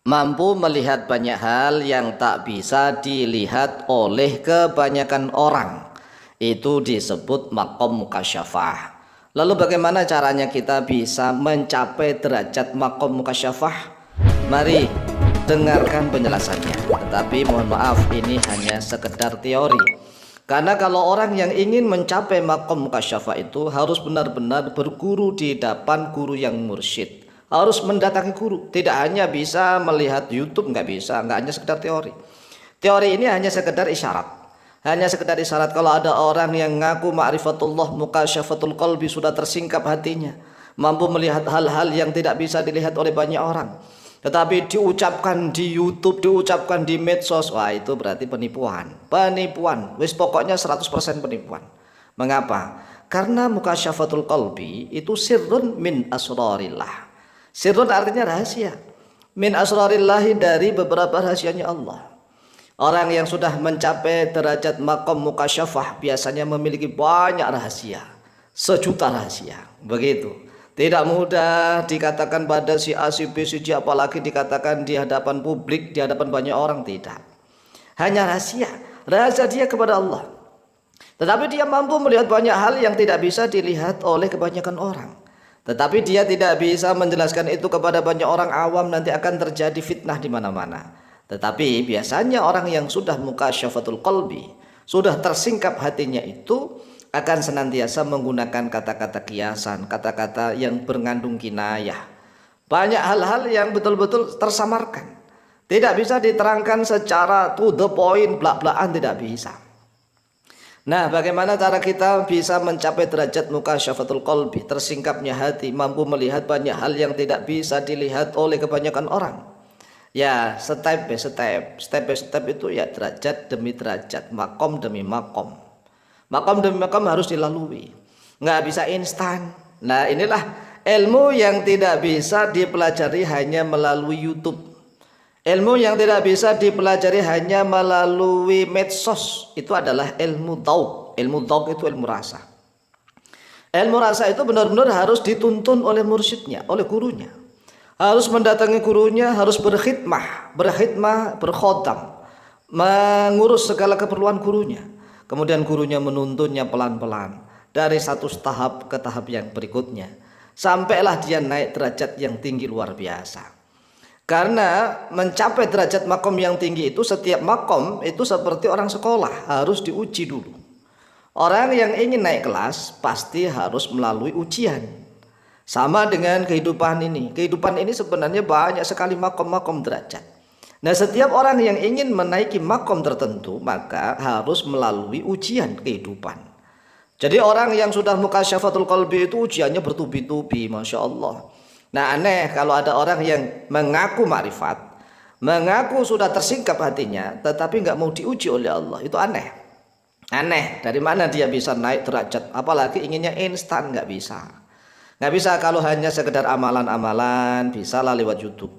mampu melihat banyak hal yang tak bisa dilihat oleh kebanyakan orang. Itu disebut maqam mukasyafah. Lalu bagaimana caranya kita bisa mencapai derajat maqam mukasyafah? Mari dengarkan penjelasannya. Tetapi mohon maaf, ini hanya sekedar teori. Karena kalau orang yang ingin mencapai maqam mukasyafah itu harus benar-benar berguru di depan guru yang mursyid. Harus mendatangi guru, tidak hanya bisa melihat YouTube, nggak bisa, nggak hanya sekedar teori. Teori ini hanya sekedar isyarat, hanya sekedar isyarat. Kalau ada orang yang ngaku ma'rifatullah, mukasyafatul qalbi, sudah tersingkap hatinya, mampu melihat hal-hal yang tidak bisa dilihat oleh banyak orang, tetapi diucapkan di YouTube, diucapkan di medsos, wah itu berarti penipuan. Wis pokoknya 100% penipuan. Mengapa? Karena mukasyafatul qalbi itu sirrun min asrarillah. Sirrun artinya rahasia. Min asrarillahi, dari beberapa rahasianya Allah. Orang yang sudah mencapai derajat maqam mukasyafah biasanya memiliki banyak rahasia. 1.000.000 rahasia. Begitu. Tidak mudah dikatakan pada si A, si B, si C, apalagi dikatakan di hadapan publik, di hadapan banyak orang, tidak. Hanya rahasia. Rahasia dia kepada Allah. Tetapi dia mampu melihat banyak hal yang tidak bisa dilihat oleh kebanyakan orang. Tetapi dia tidak bisa menjelaskan itu kepada banyak orang awam, nanti akan terjadi fitnah di mana-mana. Tetapi biasanya orang yang sudah mukasyafatul qalbi, sudah tersingkap hatinya itu akan senantiasa menggunakan kata-kata kiasan, kata-kata yang mengandung kinayah. Banyak hal-hal yang betul-betul tersamarkan. Tidak bisa diterangkan secara to the point, blak-blakan, tidak bisa. Nah, bagaimana cara kita bisa mencapai derajat mukasyafatul qalbi, tersingkapnya hati, mampu melihat banyak hal yang tidak bisa dilihat oleh kebanyakan orang? Ya, step by step itu ya, derajat demi derajat, makom demi makom. Makom demi makom harus dilalui, nggak bisa instan. Nah, inilah ilmu yang tidak bisa dipelajari hanya melalui YouTube. Ilmu yang tidak bisa dipelajari hanya melalui medsos. Itu adalah ilmu dzauq. Ilmu dzauq itu ilmu rasa. Ilmu rasa itu benar-benar harus dituntun oleh mursyidnya, oleh gurunya. Harus mendatangi gurunya, harus berkhidmah, berkhodam, mengurus segala keperluan gurunya. Kemudian gurunya menuntunnya pelan-pelan dari satu tahap ke tahap yang berikutnya, sampailah dia naik derajat yang tinggi luar biasa. Karena mencapai derajat makom yang tinggi itu, setiap makom itu seperti orang sekolah, harus diuji dulu. Orang yang ingin naik kelas pasti harus melalui ujian. Sama dengan kehidupan ini. Kehidupan ini sebenarnya banyak sekali makom-makom derajat. Nah, setiap orang yang ingin menaiki makom tertentu maka harus melalui ujian kehidupan. Jadi orang yang sudah mukasyafatul qalbi itu ujiannya bertubi-tubi, Masya Allah. Nah, aneh kalau ada orang yang mengaku makrifat, mengaku sudah tersingkap hatinya, tetapi nggak mau diuji oleh Allah. Itu aneh. Aneh, dari mana dia bisa naik derajat? Apalagi inginnya instan, nggak bisa. Nggak bisa kalau hanya sekedar amalan-amalan, bisa lah lewat YouTube.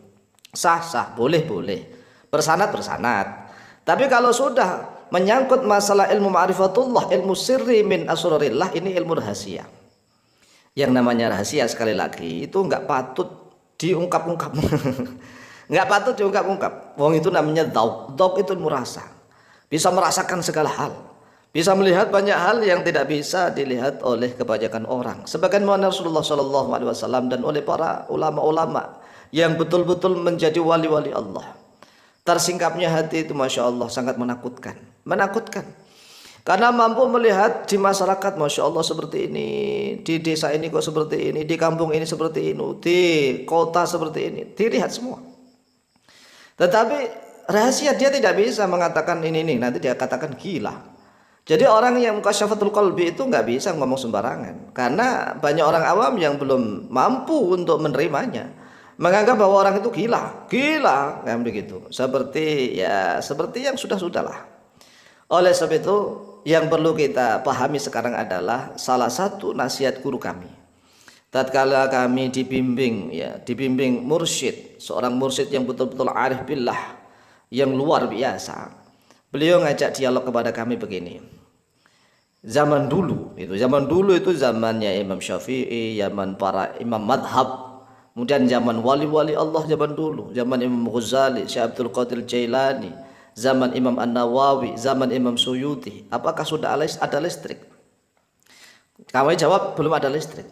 Sah-sah, boleh-boleh. Bersanad-bersanad. Tapi kalau sudah menyangkut masalah ilmu ma'rifatullah, ilmu sirri min asrarillah, ini ilmu rahasia. Yang namanya rahasia, sekali lagi, itu nggak patut diungkap-ungkap. Nggak patut diungkap-ungkap. Wong itu namanya dzauq. Dzauq itu ilmu rasa. Bisa merasakan segala hal. Bisa melihat banyak hal yang tidak bisa dilihat oleh kebanyakan orang. Sebagaimana Rasulullah SAW dan oleh para ulama-ulama yang betul-betul menjadi wali-wali Allah. Tersingkapnya hati itu, Masya Allah, sangat menakutkan. Menakutkan. Karena mampu melihat di masyarakat, Masya Allah, seperti ini, di desa ini kok seperti ini, di kampung ini seperti ini, di kota seperti ini, dilihat semua. Tetapi rahasia dia tidak bisa mengatakan ini, nanti dia katakan gila. Jadi orang yang mukasyafatul qalbi itu nggak bisa ngomong sembarangan, karena banyak orang awam yang belum mampu untuk menerimanya, menganggap bahwa orang itu gila, kayak begitu. Seperti yang sudah-sudahlah. Oleh sebab itu, yang perlu kita pahami sekarang adalah salah satu nasihat guru kami. Tatkala kami dibimbing mursyid, seorang mursyid yang betul-betul arif billah, yang luar biasa. Beliau ngajak dialog kepada kami begini. Zaman dulu itu zamannya Imam Syafi'i, zaman para imam madhab, Kemudian zaman wali-wali Allah zaman dulu, zaman Imam Ghazali, Syekh Abdul Qadir Jailani, zaman Imam An-Nawawi, zaman Imam Suyuti, apakah sudah ada listrik? Kami jawab belum ada listrik.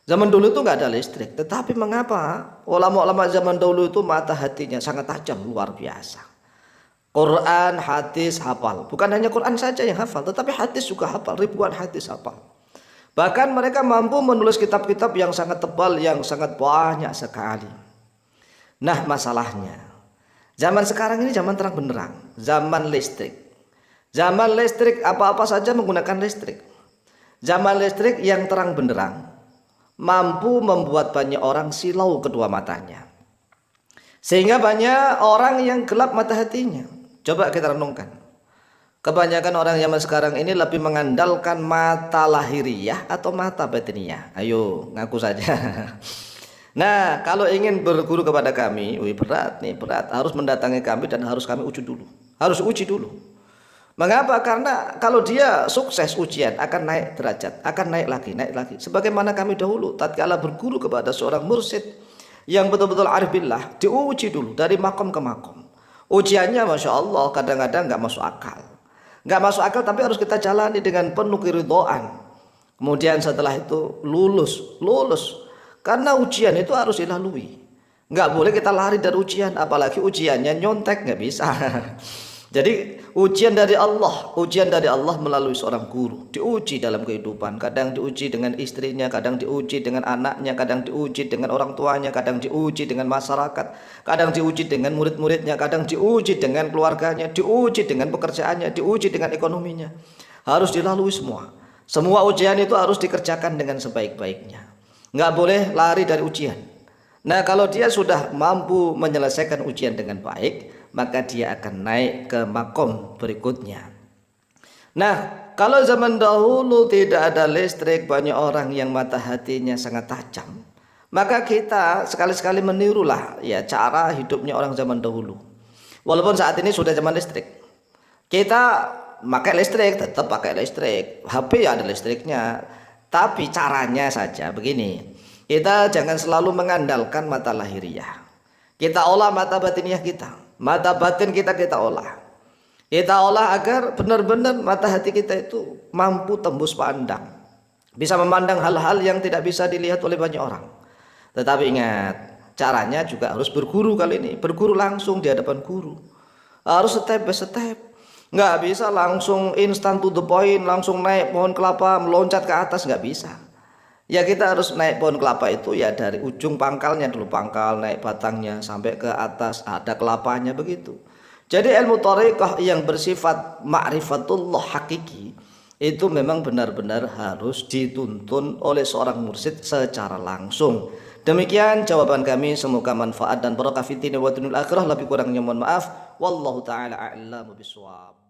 Zaman dulu itu nggak ada listrik, tetapi mengapa ulama-ulama zaman dulu itu mata hatinya sangat tajam luar biasa. Quran, hadis hafal. Bukan hanya Quran saja yang hafal, tetapi hadis juga hafal, ribuan hadis hafal. Bahkan mereka mampu menulis kitab-kitab yang sangat tebal, yang sangat banyak sekali. Nah, masalahnya zaman sekarang ini zaman terang benderang, zaman listrik. Zaman listrik apa-apa saja menggunakan listrik. Zaman listrik yang terang benderang mampu membuat banyak orang silau kedua matanya. Sehingga banyak orang yang gelap mata hatinya. Coba kita renungkan. Kebanyakan orang zaman sekarang ini lebih mengandalkan mata lahiriah atau mata batiniah. Ayo ngaku saja. Nah, kalau ingin berguru kepada kami, berat nih, berat. Harus mendatangi kami dan harus kami uji dulu. Harus uji dulu. Mengapa? Karena kalau dia sukses ujian akan naik derajat, akan naik lagi. Sebagaimana kami dahulu tatkala berguru kepada seorang mursyid yang betul-betul arif billah, diuji dulu dari makom ke makom. Ujiannya Masya Allah kadang-kadang nggak masuk akal. Nggak masuk akal, tapi harus kita jalani dengan penuh keridhaan. Kemudian setelah itu lulus. Karena ujian itu harus dilalui. Nggak boleh kita lari dari ujian, apalagi ujiannya nyontek, nggak bisa. Jadi ujian dari Allah melalui seorang guru, diuji dalam kehidupan. Kadang diuji dengan istrinya, kadang diuji dengan anaknya, kadang diuji dengan orang tuanya, kadang diuji dengan masyarakat, kadang diuji dengan murid-muridnya, kadang diuji dengan keluarganya, diuji dengan pekerjaannya, diuji dengan ekonominya. Harus dilalui semua. Semua ujian itu harus dikerjakan dengan sebaik-baiknya. Nggak boleh lari dari ujian. Nah, kalau dia sudah mampu menyelesaikan ujian dengan baik, maka dia akan naik ke makom berikutnya. Nah, kalau zaman dahulu tidak ada listrik, banyak orang yang mata hatinya sangat tajam, maka kita sekali-sekali menirulah ya cara hidupnya orang zaman dahulu. Walaupun saat ini sudah zaman listrik, kita pakai listrik, tetap pakai listrik. HP ya ada listriknya, tapi caranya saja begini. Kita jangan selalu mengandalkan mata lahiriah. Kita olah mata batiniah kita. Mata batin kita olah. Kita olah agar benar-benar mata hati kita itu mampu tembus pandang. Bisa memandang hal-hal yang tidak bisa dilihat oleh banyak orang. Tetapi ingat, caranya juga harus berguru kali ini. Berguru langsung di hadapan guru. Harus step by step. Nggak bisa langsung instant to the point, langsung naik pohon kelapa, meloncat ke atas, nggak bisa. Ya kita harus naik pohon kelapa itu ya dari ujung pangkalnya dulu, pangkal naik batangnya sampai ke atas ada kelapanya begitu. Jadi ilmu thariqah yang bersifat ma'rifatullah hakiki itu memang benar-benar harus dituntun oleh seorang mursyid secara langsung. Demikian jawaban kami, semoga manfaat dan barakah fid din wa dunil akhirah. Lebih kurangnya mohon maaf. Wallahu taala a'lamu bishawab.